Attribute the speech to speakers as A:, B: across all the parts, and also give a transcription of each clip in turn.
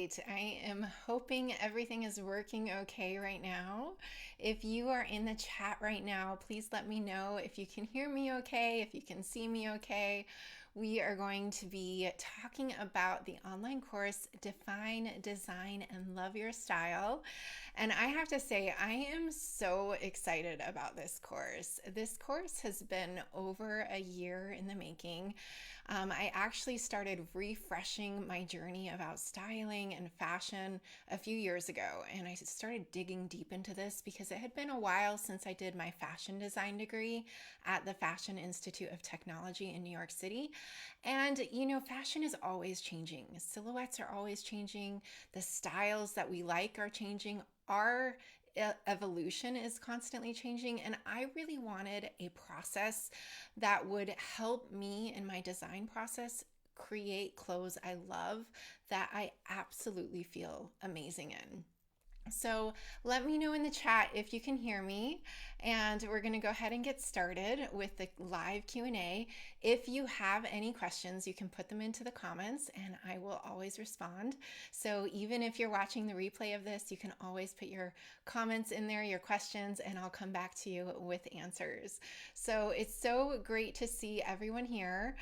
A: right. I am hoping everything is working okay right now. If you are in the chat right now, please let me know if you can hear me okay, if you can see me okay. We are going to be talking about the online course, Define, Design, and Love Your Style. And I have to say, I am so excited about this course. This course has been over a year in the making. I actually started refreshing my journey about styling and fashion a few years ago, and I started digging deep into this because it had been a while since I did my fashion design degree at the Fashion Institute of Technology in New York City. And fashion is always changing. Silhouettes are always changing. The styles that we like are changing. Our evolution is constantly changing, and I really wanted a process that would help me in my design process create clothes I love that I absolutely feel amazing in. So let me know in the chat if you can hear me, and we're going to go ahead and get started with the live Q&A. If you have any questions, you can put them into the comments and I will always respond. So even if you're watching the replay of this, you can always put your comments in there, your questions, and I'll come back to you with answers. So it's so great to see everyone here.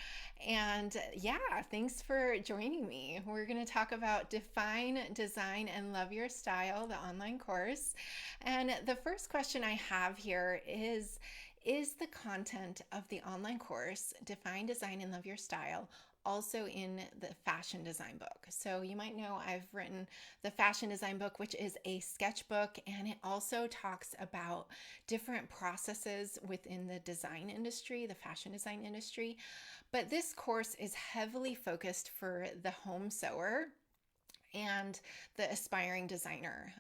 A: And yeah, thanks for joining me. We're going to talk about Define, Design, and Love Your Style, the online course. And the first question I have here is the content of the online course, Define, Design, and Love Your Style, also in the fashion design book? So you might know I've written the fashion design book, which is a sketchbook, and it also talks about different processes within the design industry, the fashion design industry. But this course is heavily focused for the home sewer and the aspiring designer.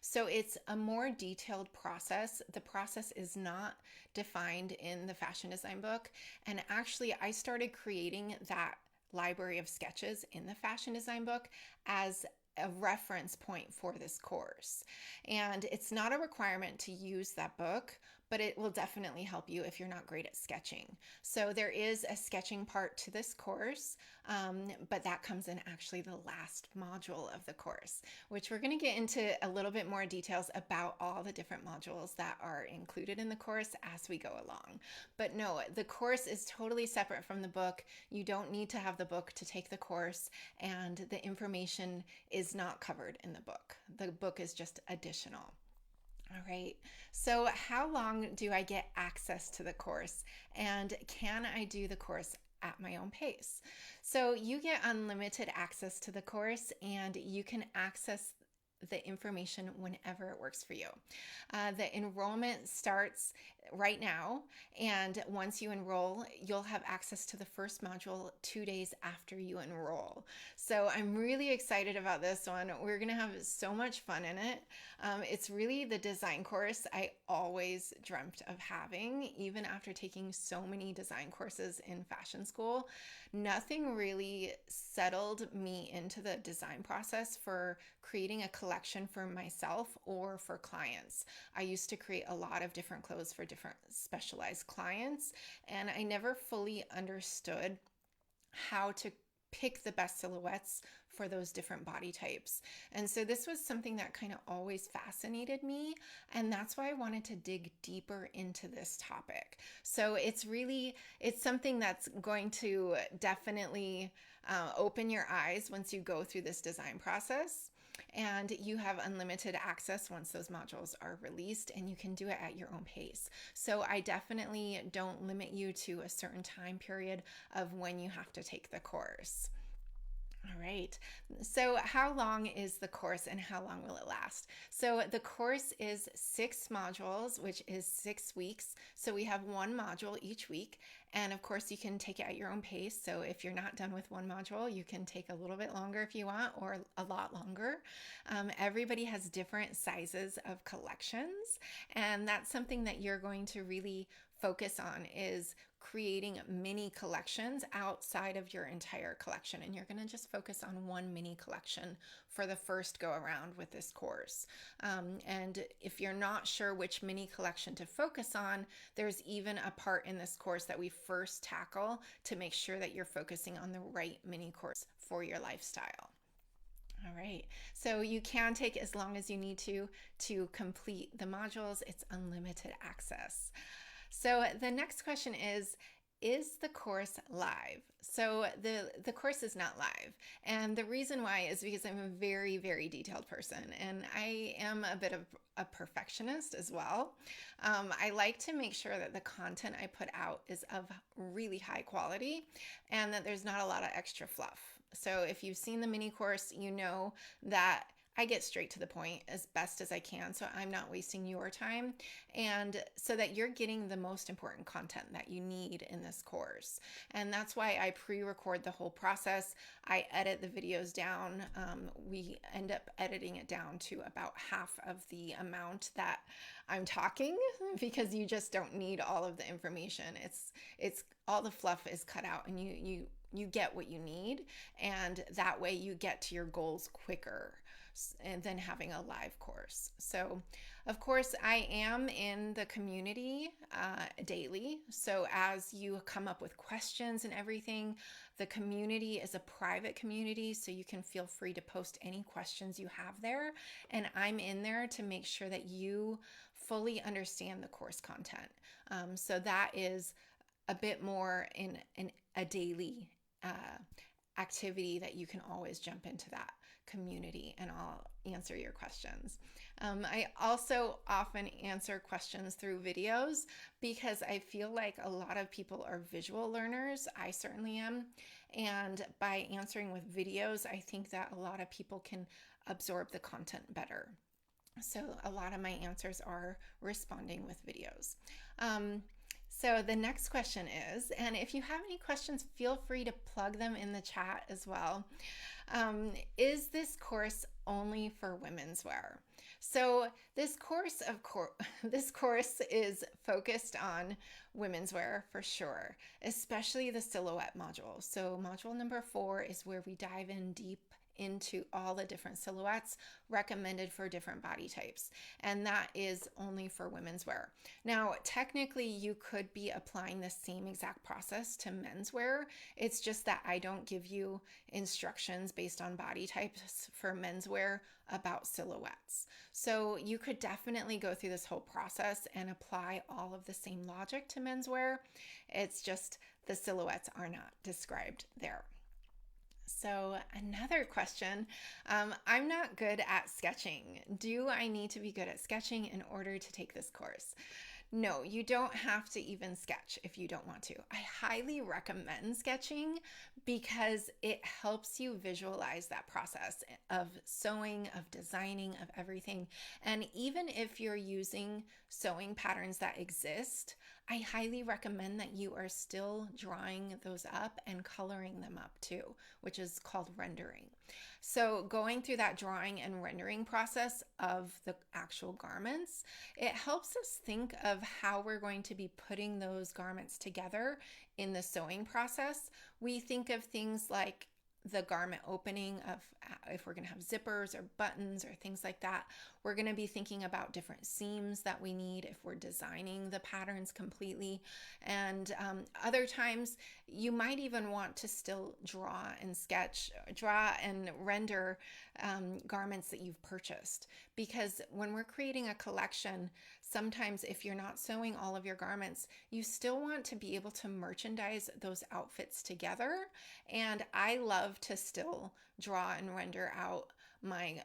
A: So it's a more detailed process. The process is not defined in the fashion design book. And actually, I started creating that library of sketches in the fashion design book as a reference point for this course. And it's not a requirement to use that book, but it will definitely help you if you're not great at sketching. So there is a sketching part to this course, but that comes in actually the last module of the course, which we're going to get into a little bit more details about all the different modules that are included in the course as we go along. But no, the course is totally separate from the book. You don't need to have the book to take the course, and the information is not covered in the book. The book is just additional. All right, so how long do I get access to the course, and can I do the course at my own pace? So you get unlimited access to the course, and you can access the information whenever it works for you. The enrollment starts right now, and once you enroll, you'll have access to the first module 2 days after you enroll. So I'm really excited about this one. We're going to have so much fun in it. It's really the design course I always dreamt of having, even after taking so many design courses in fashion school. Nothing really settled me into the design process for creating a collection for myself or for clients. I used to create a lot of different clothes for different specialized clients, and I never fully understood how to pick the best silhouettes for those different body types. And so this was something that kind of always fascinated me, and that's why I wanted to dig deeper into this topic. So it's something that's going to definitely open your eyes once you go through this design process. And you have unlimited access once those modules are released, and you can do it at your own pace. So I definitely don't limit you to a certain time period of when you have to take the course. All right. So how long is the course and how long will it last? So the course is 6 modules, which is 6 weeks. So we have one module each week. And of course, you can take it at your own pace. So if you're not done with one module, you can take a little bit longer if you want, or a lot longer. Everybody has different sizes of collections. And that's something that you're going to really focus on, is creating mini collections outside of your entire collection. And you're going to just focus on one mini collection for the first go around with this course. And if you're not sure which mini collection to focus on, there's even a part in this course that we first tackle to make sure that you're focusing on the right mini course for your lifestyle. All right. So you can take as long as you need to complete the modules. It's unlimited access. So the next question is the course live? So the course is not live. And the reason why is because I'm a very, very detailed person, and I am a bit of a perfectionist as well. I like to make sure that the content I put out is of really high quality and that there's not a lot of extra fluff. So if you've seen the mini course, you know that I get straight to the point as best as I can, so I'm not wasting your time, and so that you're getting the most important content that you need in this course. And that's why I pre-record the whole process. I edit the videos down. We end up editing it down to about half of the amount that I'm talking, because you just don't need all of the information. It's all the fluff is cut out, and you get what you need, and that way you get to your goals quicker and then having a live course. So of course I am in the community daily. So as you come up with questions and everything, the community is a private community, so you can feel free to post any questions you have there. And I'm in there to make sure that you fully understand the course content. So that is a bit more in a daily activity that you can always jump into that community and I'll answer your questions. I also often answer questions through videos because I feel like a lot of people are visual learners. I certainly am. And by answering with videos, I think that a lot of people can absorb the content better. So a lot of my answers are responding with videos. So the next question is, and if you have any questions, feel free to plug them in the chat as well. Is this course only for women's wear? So this course, this course is focused on women's wear for sure, especially the silhouette module. So module number 4 is where we dive in deep into all the different silhouettes recommended for different body types, and that is only for women's wear. Now technically you could be applying the same exact process to men's wear. It's just that I don't give you instructions based on body types for men's wear about silhouettes. So you could definitely go through this whole process and apply all of the same logic to men's wear. It's just the silhouettes are not described there. So another question, I'm not good at sketching. Do I need to be good at sketching in order to take this course? No, you don't have to even sketch if you don't want to. I highly recommend sketching because it helps you visualize that process of sewing, of designing, of everything. And even if you're using sewing patterns that exist, I highly recommend that you are still drawing those up and coloring them up too, which is called rendering. So going through that drawing and rendering process of the actual garments, it helps us think of how we're going to be putting those garments together in the sewing process. We think of things like the garment opening, of if we're going to have zippers or buttons or things like that. We're going to be thinking about different seams that we need if we're designing the patterns completely. And other times you might even want to still draw and render garments that you've purchased, because when we're creating a collection, sometimes if you're not sewing all of your garments, you still want to be able to merchandise those outfits together. And I love to still draw and render out my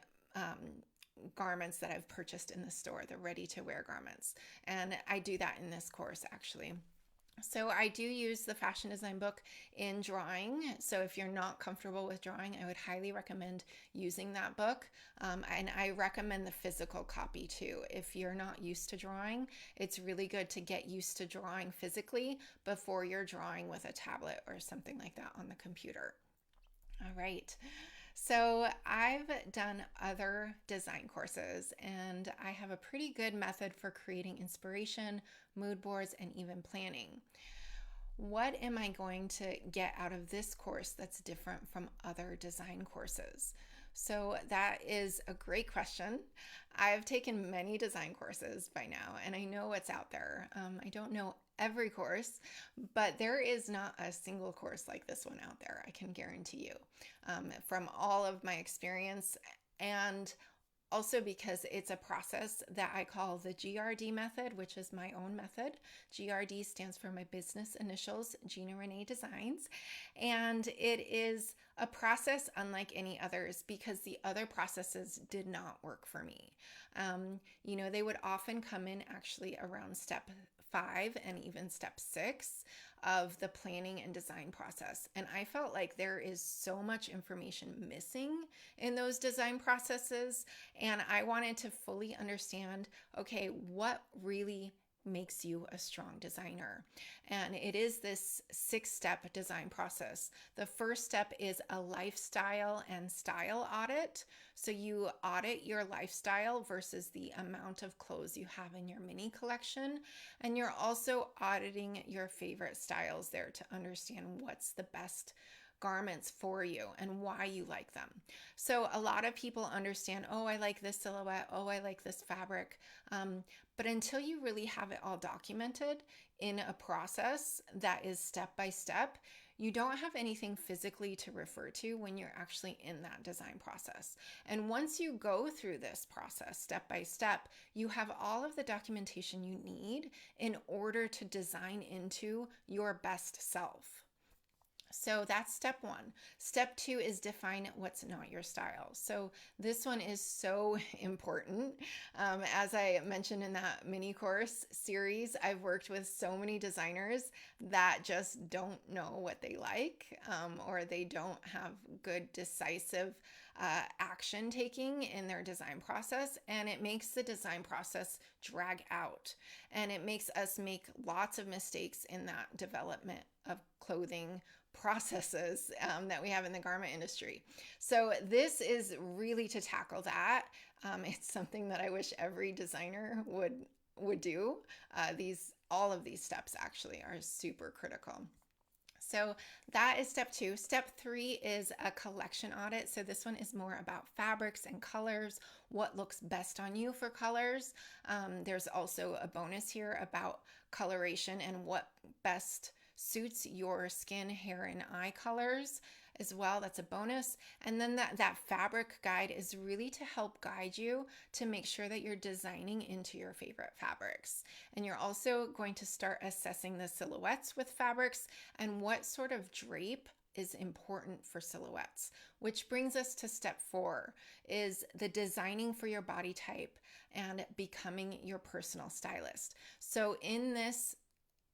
A: garments that I've purchased in the store, the ready-to-wear garments. And I do that in this course actually. So I do use the fashion design book in drawing. So if you're not comfortable with drawing, I would highly recommend using that book. And I recommend the physical copy too. If you're not used to drawing, it's really good to get used to drawing physically before you're drawing with a tablet or something like that on the computer. All right. So I've done other design courses, and I have a pretty good method for creating inspiration, mood boards, and even planning. What am I going to get out of this course that's different from other design courses? So that is a great question. I've taken many design courses by now, and I know what's out there. I don't know every course, but there is not a single course like this one out there, I can guarantee you, from all of my experience. And also because it's a process that I call the GRD method, which is my own method. GRD stands for my business initials, Gina Renee Designs. And it is a process unlike any others because the other processes did not work for me. They would often come in actually around step 5 and even step 6 of the planning and design process. And I felt like there is so much information missing in those design processes. And I wanted to fully understand, okay, what really makes you a strong designer? And it is this 6-step design process. The first step is a lifestyle and style audit. So you audit your lifestyle versus the amount of clothes you have in your mini collection. And you're also auditing your favorite styles there to understand what's the best garments for you and why you like them. So a lot of people understand, oh, I like this silhouette, oh, I like this fabric. But until you really have it all documented in a process that is step by step, you don't have anything physically to refer to when you're actually in that design process. And once you go through this process step by step, you have all of the documentation you need in order to design into your best self. So that's step 1. Step 2 is define what's not your style. So this one is so important. As I mentioned in that mini course series, I've worked with so many designers that just don't know what they like, or they don't have good decisive action taking in their design process, and it makes the design process drag out, and it makes us make lots of mistakes in that development of clothing processes that we have in the garment industry. So this is really to tackle that. It's something that I wish every designer would do. All of these steps actually are super critical. So that is step 2. Step 3 is a collection audit. So this one is more about fabrics and colors, what looks best on you for colors. There's also a bonus here about coloration and what best suits your skin, hair, and eye colors as well. That's a bonus. And then that fabric guide is really to help guide you to make sure that you're designing into your favorite fabrics. And you're also going to start assessing the silhouettes with fabrics and what sort of drape is important for silhouettes, which brings us to step 4 is the designing for your body type and becoming your personal stylist. So in this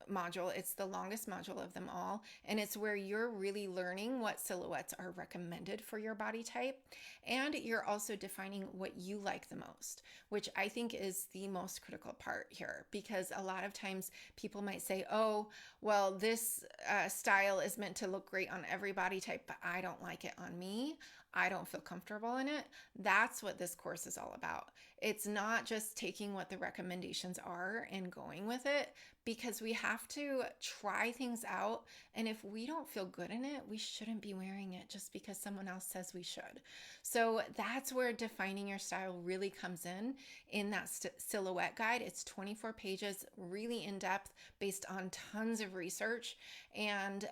A: module, it's the longest module of them all, and it's where you're really learning what silhouettes are recommended for your body type, and you're also defining what you like the most, which I think is the most critical part here, because a lot of times people might say, oh, well, this style is meant to look great on every body type, but I don't like it on me. I don't feel comfortable in it. That's what this course is all about. It's not just taking what the recommendations are and going with it, because we have to try things out. And if we don't feel good in it, we shouldn't be wearing it just because someone else says we should. So that's where defining your style really comes in that silhouette guide. It's 24 pages, really in depth, based on tons of research. And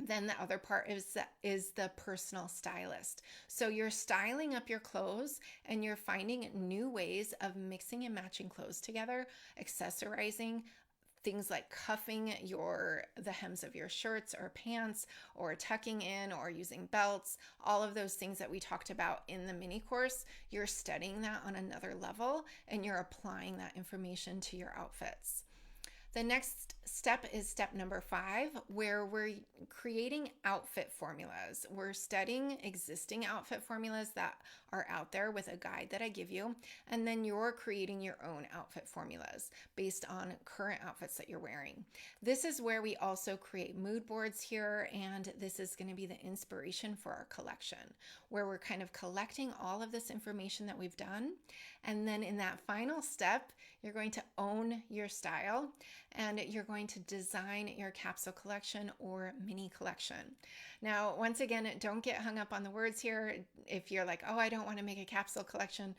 A: then the other part is the personal stylist. So you're styling up your clothes and you're finding new ways of mixing and matching clothes together, accessorizing things like cuffing the hems of your shirts or pants, or tucking in, or using belts, all of those things that we talked about in the mini course. You're studying that on another level and you're applying that information to your outfits. The next step is step number 5, where we're creating outfit formulas. We're studying existing outfit formulas that are out there with a guide that I give you, and then you're creating your own outfit formulas based on current outfits that you're wearing. This is where we also create mood boards here, and this is going to be the inspiration for our collection, where we're kind of collecting all of this information that we've done. And then in that final step, you're going to own your style and you're going to design your capsule collection or mini collection. Now, once again, don't get hung up on the words here. If you're like, oh, I don't want to make a capsule collection,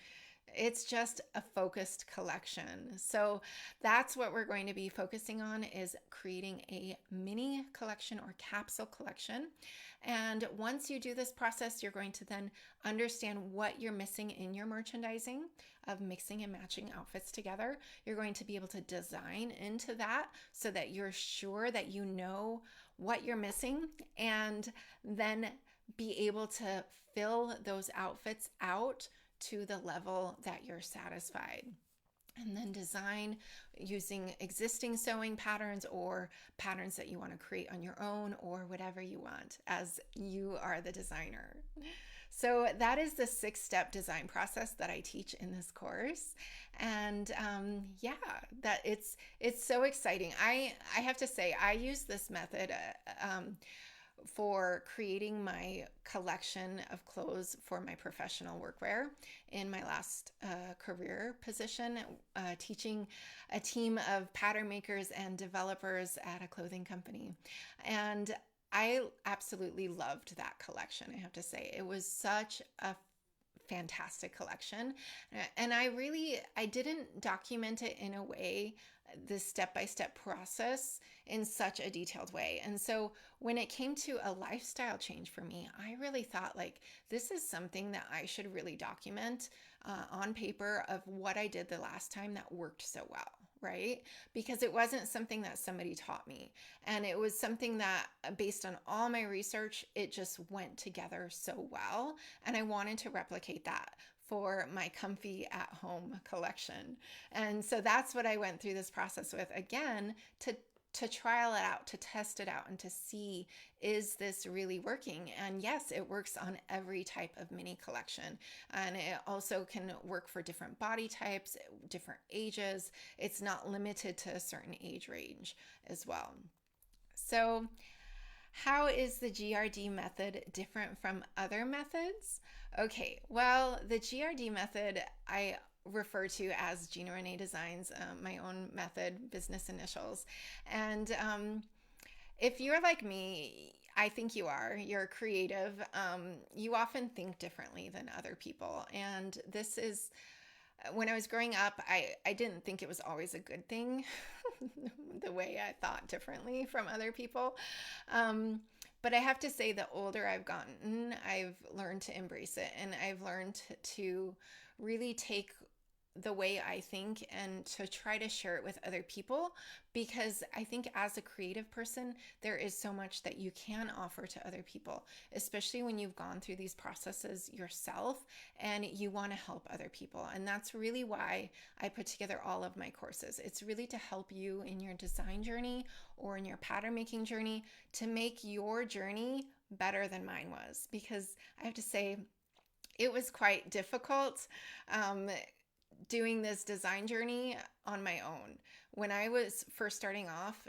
A: It's just a focused collection. So that's what we're going to be focusing on, is creating a mini collection or capsule collection. And once you do this process, you're going to then understand what you're missing in your merchandising of mixing and matching outfits together. You're going to be able to design into that so that you're sure that you know what you're missing, and then be able to fill those outfits out to the level that you're satisfied. And then design using existing sewing patterns or patterns that you want to create on your own, or whatever you want, as you are the designer. So that is the 6-step design process that I teach in this course. And yeah, that it's so exciting. I have to say, I use this method for creating my collection of clothes for my professional workwear in my last career position, teaching a team of pattern makers and developers at a clothing company. And I absolutely loved that collection, I have to say. It was such a fantastic collection. And I didn't document it in a way, this step-by-step process, in such a detailed way. And so when it came to a lifestyle change for me, I really thought, like, this is something that I should really document on paper, of what I did the last time that worked so well, right? Because it wasn't something that somebody taught me. And it was something that, based on all my research, it just went together so well. And I wanted to replicate that for my comfy at home collection. And so that's what I went through this process with, again, to trial it out, to test it out, and to see, is this really working? And yes, it works on every type of mini collection. And it also can work for different body types, different ages. It's not limited to a certain age range as well. So how is the GRD method different from other methods? Okay, well, the GRD method I refer to as Gina Renee Designs, my own method, business initials. And if you're like me, I think you're creative. You often think differently than other people. And this is, when I was growing up, I didn't think it was always a good thing, the way I thought differently from other people. But I have to say, the older I've gotten, I've learned to embrace it. And I've learned to really take the way I think and to try to share it with other people, because I think as a creative person, there is so much that you can offer to other people, especially when you've gone through these processes yourself and you want to help other people. And that's really why I put together all of my courses. It's really to help you in your design journey or in your pattern making journey, to make your journey better than mine was, because I have to say, it was quite difficult doing this design journey on my own. When I was first starting off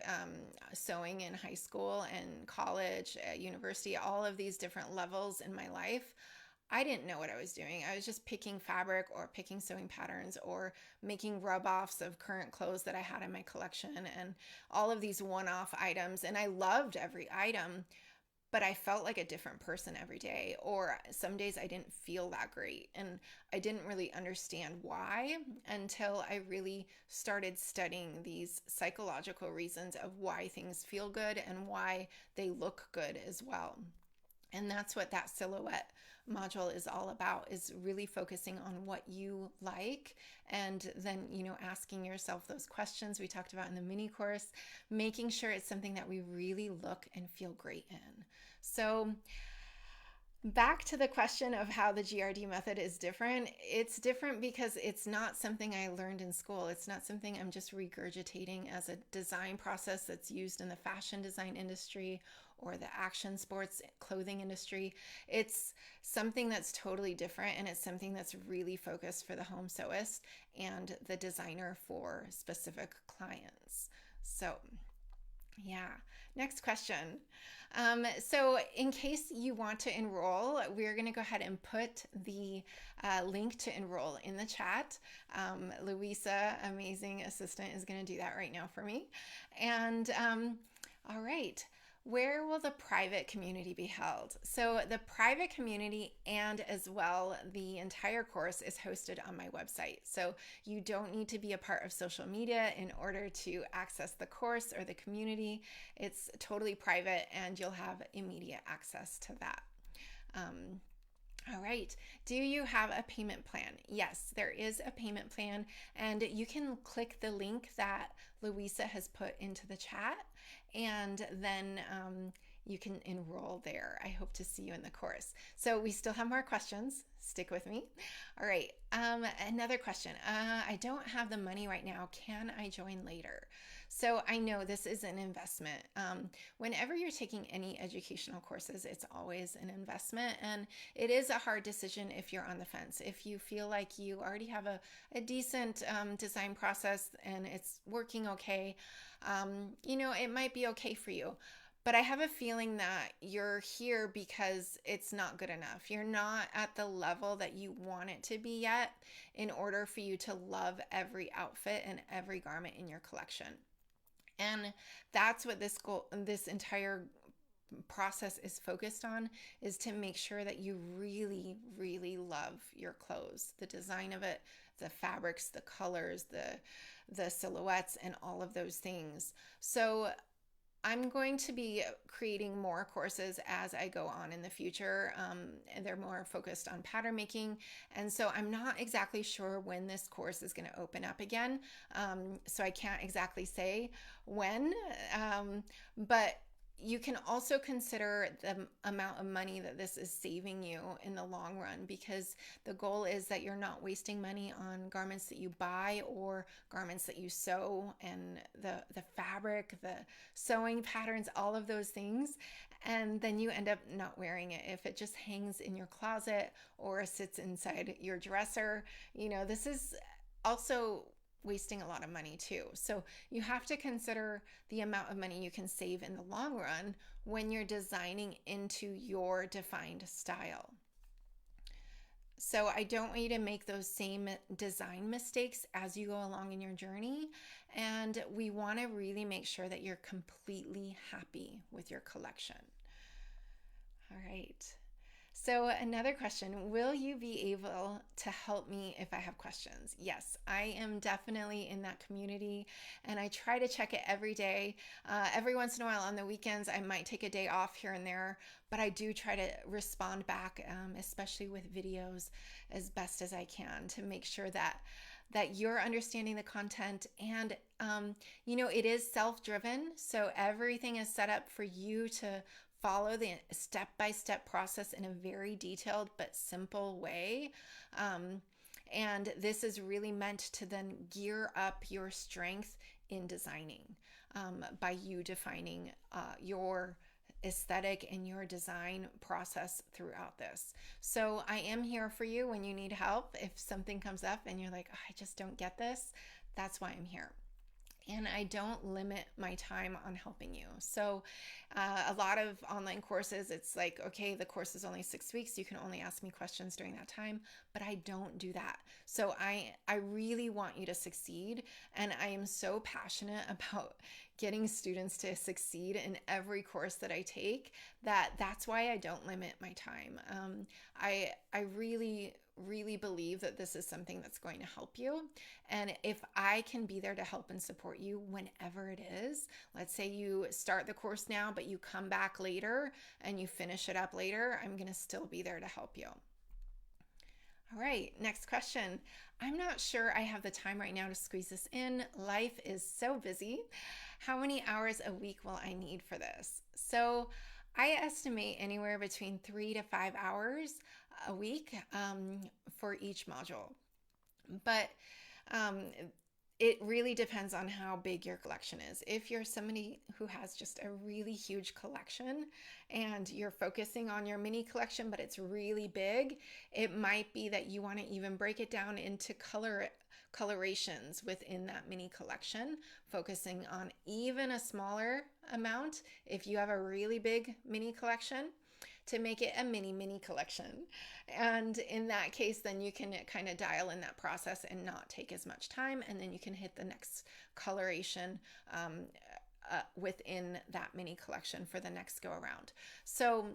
A: sewing in high school and college, university, all of these different levels in my life, I didn't know what I was doing. I was just picking fabric or picking sewing patterns or making rub-offs of current clothes that I had in my collection, and all of these one-off items. And I loved every item, but I felt like a different person every day, or some days I didn't feel that great. And I didn't really understand why until I really started studying these psychological reasons of why things feel good and why they look good as well. And that's what that silhouette module is all about, is really focusing on what you like, and then, asking yourself those questions we talked about in the mini course, making sure it's something that we really look and feel great in. So back to the question of how the GRD method is different. It's different because it's not something I learned in school. It's not something I'm just regurgitating as a design process that's used in the fashion design industry or the action sports clothing industry. It's something that's totally different, and it's something that's really focused for the home sewist and the designer for specific clients. So yeah, next question. So in case you want to enroll, we're going to go ahead and put the link to enroll in the chat. Louisa, amazing assistant, is going to do that right now for me. And all right. Where will the private community be held? So, the private community and as well the entire course is hosted on my website. So, you don't need to be a part of social media in order to access the course or the community. It's totally private and you'll have immediate access to that. All right. Do you have a payment plan? Yes, there is a payment plan, and you can click the link that Louisa has put into the chat, and then you can enroll there. I hope to see you in the course. So we still have more questions. Stick with me. All right. Another question. I don't have the money right now. Can I join later? So I know this is an investment. Whenever you're taking any educational courses, it's always an investment, and it is a hard decision if you're on the fence. If you feel like you already have a decent design process and it's working okay, it might be okay for you. But I have a feeling that you're here because it's not good enough. You're not at the level that you want it to be yet in order for you to love every outfit and every garment in your collection. And that's what this entire process is focused on, is to make sure that you really, really love your clothes, the design of it, the fabrics, the colors, the silhouettes, and all of those things. So I'm going to be creating more courses as I go on in the future, and they're more focused on pattern making. And so I'm not exactly sure when this course is going to open up again. So I can't exactly say when, but you can also consider the amount of money that this is saving you in the long run, because the goal is that you're not wasting money on garments that you buy or garments that you sew, and the fabric, the sewing patterns, all of those things. And then you end up not wearing it if it just hangs in your closet or sits inside your dresser. This is also wasting a lot of money too. So you have to consider the amount of money you can save in the long run when you're designing into your defined style. So I don't want you to make those same design mistakes as you go along in your journey. And we want to really make sure that you're completely happy with your collection. All right. So another question, will you be able to help me if I have questions? Yes, I am definitely in that community, and I try to check it every day. Every once in a while on the weekends, I might take a day off here and there, but I do try to respond back, especially with videos, as best as I can, to make sure that you're understanding the content. And it is self-driven, so everything is set up for you to follow the step-by-step process in a very detailed but simple way. And this is really meant to then gear up your strength in designing, by you defining your aesthetic and your design process throughout this. So I am here for you when you need help. If something comes up and you're like, oh, I just don't get this, that's why I'm here. And I don't limit my time on helping you. So a lot of online courses, it's like, okay, the course is only 6 weeks. You can only ask me questions during that time, but I don't do that. So I really want you to succeed. And I am so passionate about getting students to succeed in every course that I take, that's why I don't limit my time. I really believe that this is something that's going to help you. And if I can be there to help and support you whenever it is, let's say you start the course now, but you come back later and you finish it up later, I'm going to still be there to help you. All right, next question. I'm not sure I have the time right now to squeeze this in. Life is so busy. How many hours a week will I need for this? So I estimate anywhere between 3 to 5 hours a week for each module. But it really depends on how big your collection is. If you're somebody who has just a really huge collection and you're focusing on your mini collection, but it's really big, it might be that you want to even break it down into colorations within that mini collection, focusing on even a smaller amount if you have a really big mini collection, to make it a mini collection. And in that case, then you can kind of dial in that process and not take as much time, and then you can hit the next coloration within that mini collection for the next go around. So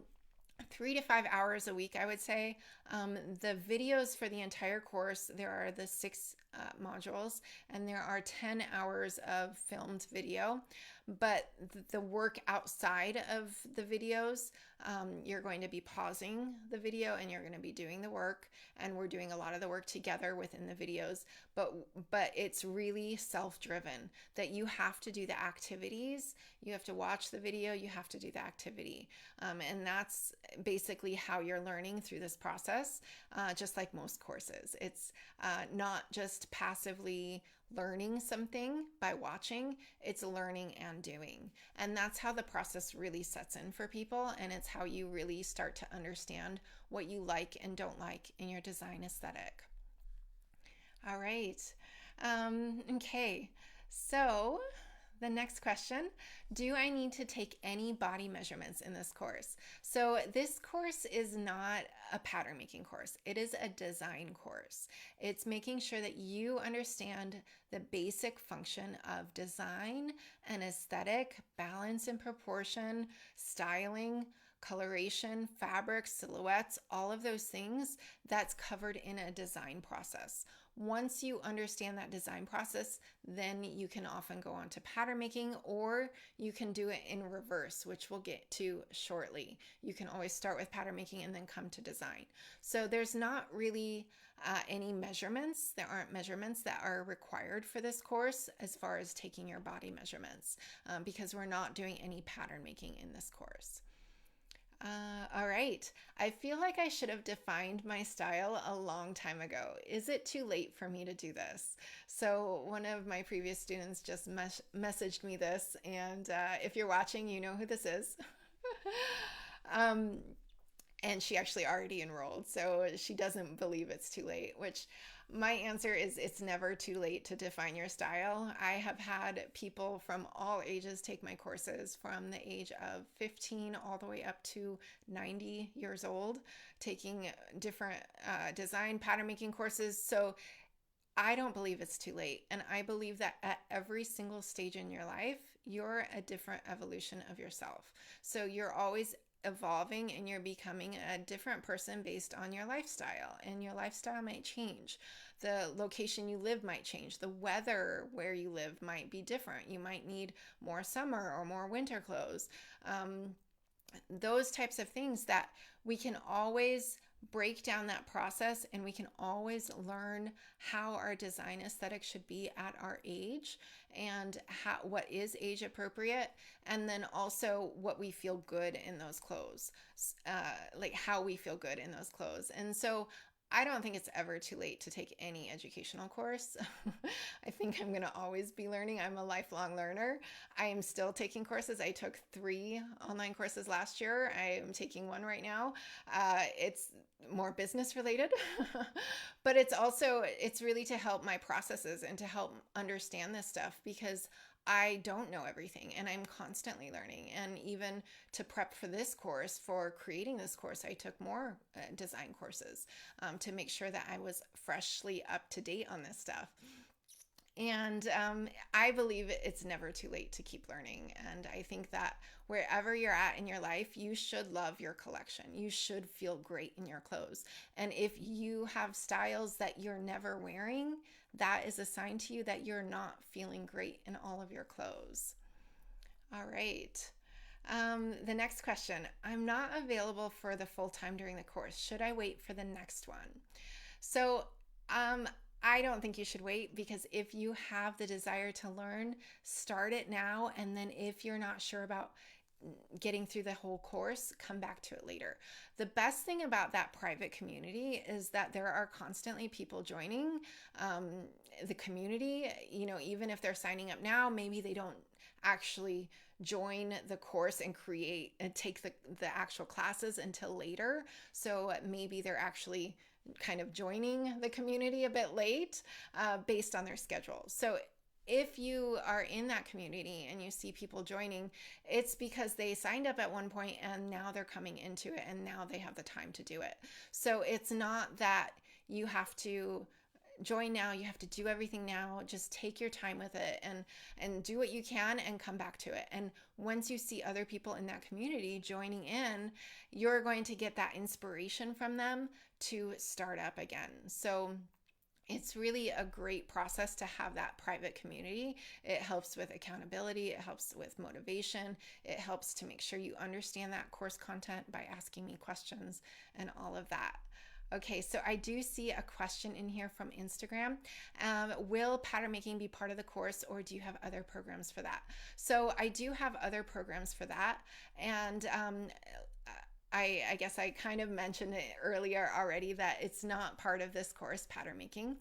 A: 3 to 5 hours a week, I would say. The videos for the entire course, there are the 6 modules, and there are 10 hours of filmed video. But the work outside of the videos, you're going to be pausing the video and you're going to be doing the work, and we're doing a lot of the work together within the videos. But it's really self-driven, that you have to do the activities. You have to watch the video, you have to do the activity. And that's basically how you're learning through this process, just like most courses. It's not just passively learning something by watching, it's learning and doing. And that's how the process really sets in for people, and it's how you really start to understand what you like and don't like in your design aesthetic. All right. Okay. So the next question, do I need to take any body measurements in this course? So this course is not a pattern making course. It is a design course. It's making sure that you understand the basic function of design and aesthetic, balance and proportion, styling, coloration, fabric, silhouettes, all of those things that's covered in a design process. Once you understand that design process, then you can often go on to pattern making, or you can do it in reverse, which we'll get to shortly. You can always start with pattern making and then come to design. So there's not really any measurements. There aren't measurements that are required for this course as far as taking your body measurements, because we're not doing any pattern making in this course. All right. I feel like I should have defined my style a long time ago. Is it too late for me to do this? So one of my previous students just messaged me this, and if you're watching, you know who this is. And she actually already enrolled, so she doesn't believe it's too late, which my answer is it's never too late to define your style. I have had people from all ages take my courses, from the age of 15 all the way up to 90 years old, taking different design pattern making courses. So I don't believe it's too late. And I believe that at every single stage in your life, you're a different evolution of yourself. So you're always evolving and you're becoming a different person based on your lifestyle, and your lifestyle might change. The location you live might change. The weather where you live might be different. You might need more summer or more winter clothes. Those types of things that we can always break down that process, and we can always learn how our design aesthetic should be at our age, and what is age appropriate, and then also what we feel good in those clothes, like how we feel good in those clothes. And so I don't think it's ever too late to take any educational course. I think I'm going to always be learning. I'm a lifelong learner. I am still taking courses. I took 3 online courses last year. I am taking one right now. It's more business related, but it's really to help my processes and to help understand this stuff, because I don't know everything and I'm constantly learning. And even to prep for this course, for creating this course, I took more design courses to make sure that I was freshly up to date on this stuff. And I believe it's never too late to keep learning. And I think that wherever you're at in your life, you should love your collection. You should feel great in your clothes. And if you have styles that you're never wearing, that is a sign to you that you're not feeling great in all of your clothes. All right. The next question, I'm not available for the full time during the course. Should I wait for the next one? So, I don't think you should wait, because if you have the desire to learn, start it now. And then if you're not sure about getting through the whole course, come back to it later. The best thing about that private community is that there are constantly people joining the community. You know, even if they're signing up now, maybe they don't actually join the course and create and take the actual classes until later. So maybe they're actually kind of joining the community a bit late based on their schedule. So if you are in that community and you see people joining, it's because they signed up at one point and now they're coming into it and now they have the time to do it. So it's not that you have to join now. You have to do everything now. Just take your time with it and do what you can and come back to it. And once you see other people in that community joining in, you're going to get that inspiration from them to start up again. So it's really a great process to have that private community. It helps with accountability. It helps with motivation. It helps to make sure you understand that course content by asking me questions and all of that. Okay, so I do see a question in here from Instagram. Will pattern making be part of the course, or do you have other programs for that? So I do have other programs for that. And I guess I kind of mentioned it earlier already that it's not part of this course, pattern making,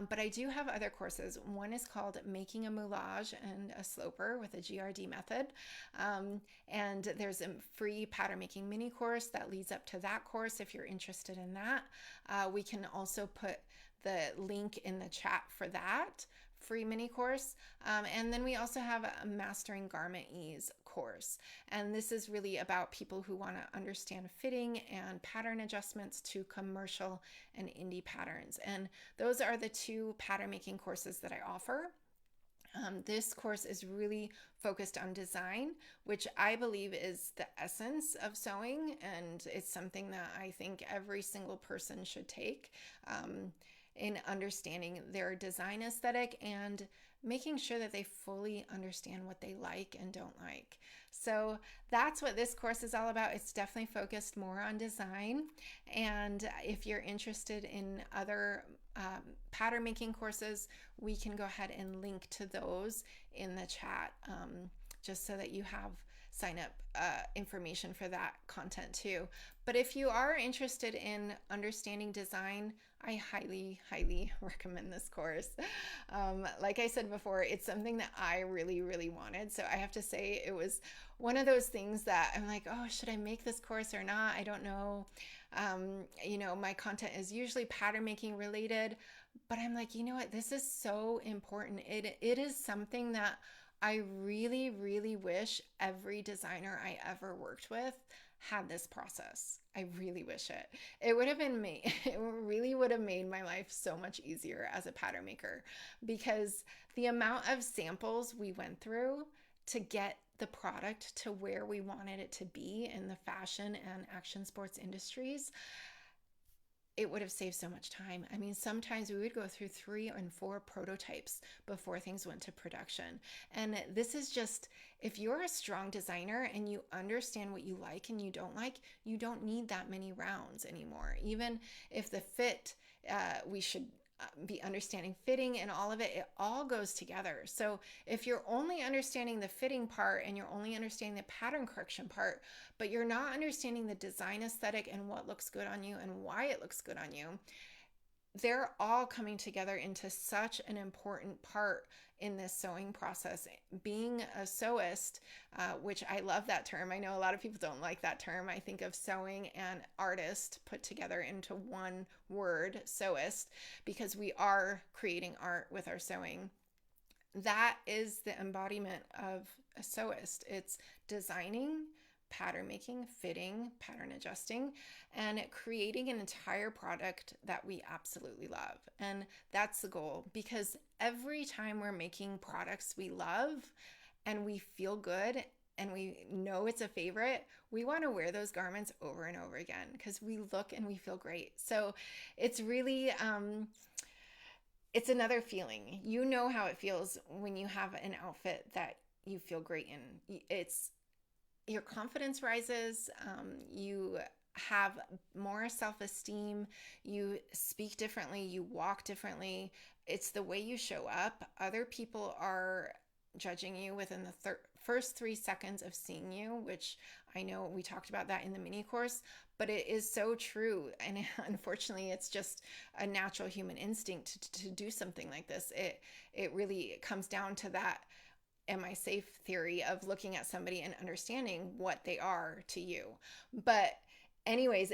A: but I do have other courses. One is called Making a Moulage and a Sloper with a GRD Method, and there's a free pattern making mini course that leads up to that course if you're interested in that. We can also put the link in the chat for that free mini course. And then we also have a Mastering Garment Ease course. And this is really about people who want to understand fitting and pattern adjustments to commercial and indie patterns. And those are the two pattern making courses that I offer. This course is really focused on design, which I believe is the essence of sewing. And it's something that I think every single person should take. In understanding their design aesthetic and making sure that they fully understand what they like and don't like. So that's what this course is all about. It's definitely focused more on design. And if you're interested in other pattern making courses, we can go ahead and link to those in the chat, just so that you have sign up information for that content too. But if you are interested in understanding design, I highly, highly recommend this course. Like I said before, it's something that I really, really wanted. So I have to say it was one of those things that I'm like, oh, should I make this course or not? I don't know. My content is usually pattern making related, but I'm like, you know what? This is so important. It is something that I really, really wish every designer I ever worked with had this process. I really wish it. It would have been me. It really would have made my life so much easier as a pattern maker, because the amount of samples we went through to get the product to where we wanted it to be in the fashion and action sports industries, it would have saved so much time. I mean, sometimes we would go through 3 and 4 prototypes before things went to production. And this is just, if you're a strong designer and you understand what you like and you don't need that many rounds anymore. Even if the fit, we should be understanding fitting and all of it, it all goes together. So if you're only understanding the fitting part and you're only understanding the pattern correction part, but you're not understanding the design aesthetic and what looks good on you and why it looks good on you, they're all coming together into such an important part in this sewing process. Being a sewist, which I love that term. I know a lot of people don't like that term. I think of sewing and artist put together into one word, sewist, because we are creating art with our sewing. That is the embodiment of a sewist. It's designing, pattern making, fitting, pattern adjusting, and creating an entire product that we absolutely love. And that's the goal, because every time we're making products we love and we feel good and we know it's a favorite, we want to wear those garments over and over again because we look and we feel great. So it's really, it's another feeling. You know how it feels when you have an outfit that you feel great in. It's your confidence rises, you have more self-esteem, you speak differently, you walk differently. It's the way you show up. Other people are judging you within the first 3 seconds of seeing you, which I know we talked about that in the mini course, but it is so true. And unfortunately, it's just a natural human instinct to do something like this. It really comes down to that am I safe theory of looking at somebody and understanding what they are to you. But anyways,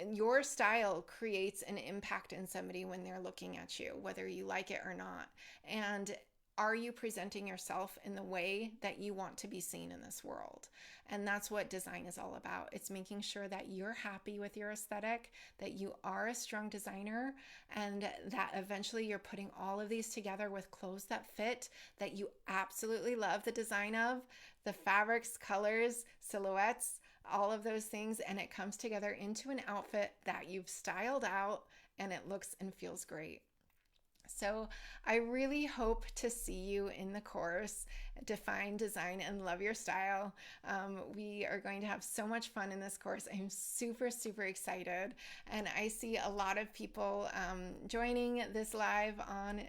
A: your style creates an impact in somebody when they're looking at you, whether you like it or not. And are you presenting yourself in the way that you want to be seen in this world? And that's what design is all about. It's making sure that you're happy with your aesthetic, that you are a strong designer, and that eventually you're putting all of these together with clothes that fit, that you absolutely love the design of, the fabrics, colors, silhouettes, all of those things, and it comes together into an outfit that you've styled out and it looks and feels great. So I really hope to see you in the course, Define, Design, and Love Your Style. We are going to have so much fun in this course. I'm super, super excited. And I see a lot of people joining this live on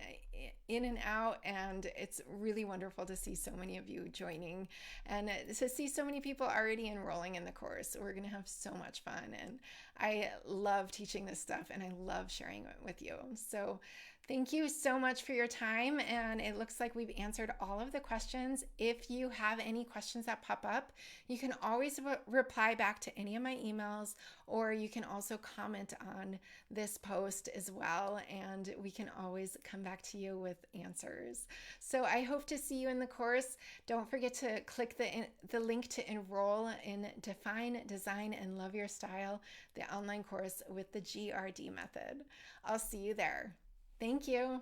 A: in and out, and it's really wonderful to see so many of you joining and to see so many people already enrolling in the course. We're going to have so much fun, and I love teaching this stuff and I love sharing it with you. So thank you so much for your time, and it looks like we've answered all of the questions. If you have any questions that pop up, you can always reply back to any of my emails, or you can also comment on this post as well, and we can always come back to you with answers. So I hope to see you in the course. Don't forget to click the link to enroll in Define, Design, and Love Your Style, the online course with the GRD method. I'll see you there. Thank you.